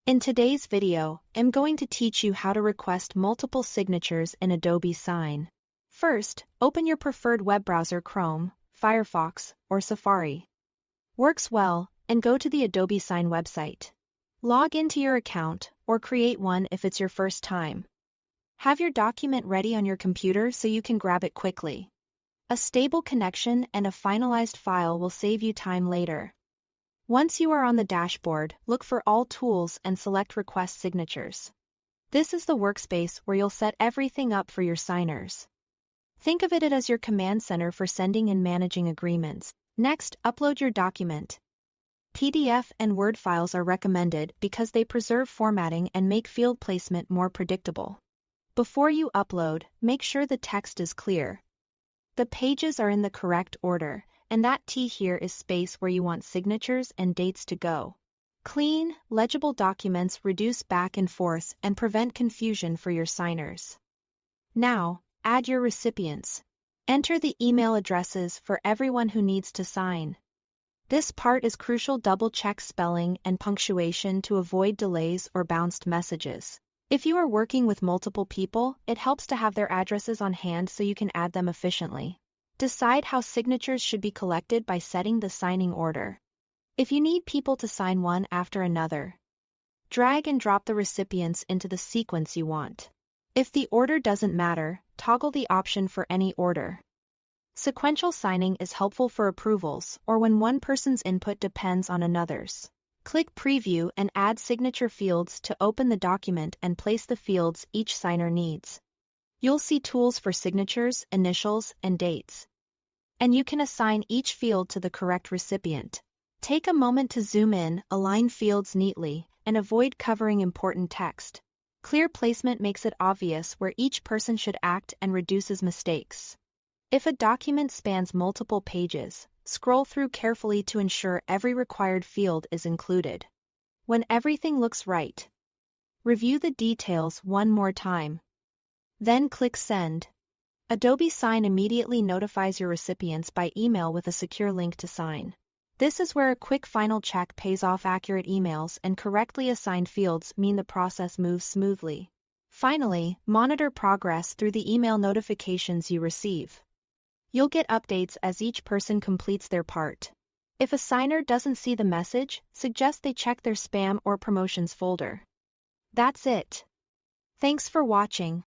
In today's video, I'm going to teach you how to request multiple signatures in Adobe Sign. First, open your preferred web browser Chrome, Firefox, or Safari. Works well, and go to the Adobe Sign website. Log into your account, or create one if it's your first time. Have your document ready on your computer so you can grab it quickly. A stable connection and a finalized file will save you time later. Once you are on the dashboard, look for All Tools and select Request Signatures. This is the workspace where you'll set everything up for your signers. Think of it as your command center for sending and managing agreements. Next, upload your document. PDF and Word files are recommended because they preserve formatting and make field placement more predictable. Before you upload, make sure the text is clear. The pages are in the correct order, and that T here is space where you want signatures and dates to go. Clean, legible documents reduce back and forth and prevent confusion for your signers. Now, add your recipients. Enter the email addresses for everyone who needs to sign. This part is crucial. Double-check spelling and punctuation to avoid delays or bounced messages. If you are working with multiple people, it helps to have their addresses on hand so you can add them efficiently. Decide how signatures should be collected by setting the signing order. If you need people to sign one after another, drag and drop the recipients into the sequence you want. If the order doesn't matter, toggle the option for any order. Sequential signing is helpful for approvals or when one person's input depends on another's. Click Preview and add signature fields to open the document and place the fields each signer needs. You'll see tools for signatures, initials, and dates. And you can assign each field to the correct recipient. Take a moment to zoom in, align fields neatly, and avoid covering important text. Clear placement makes it obvious where each person should act and reduces mistakes. If a document spans multiple pages, scroll through carefully to ensure every required field is included. When everything looks right, review the details one more time. Then click Send. Adobe Sign immediately notifies your recipients by email with a secure link to sign. This is where a quick final check pays off. Accurate emails and correctly assigned fields mean the process moves smoothly. Finally, monitor progress through the email notifications you receive. You'll get updates as each person completes their part. If a signer doesn't see the message, suggest they check their spam or promotions folder. That's it. Thanks for watching.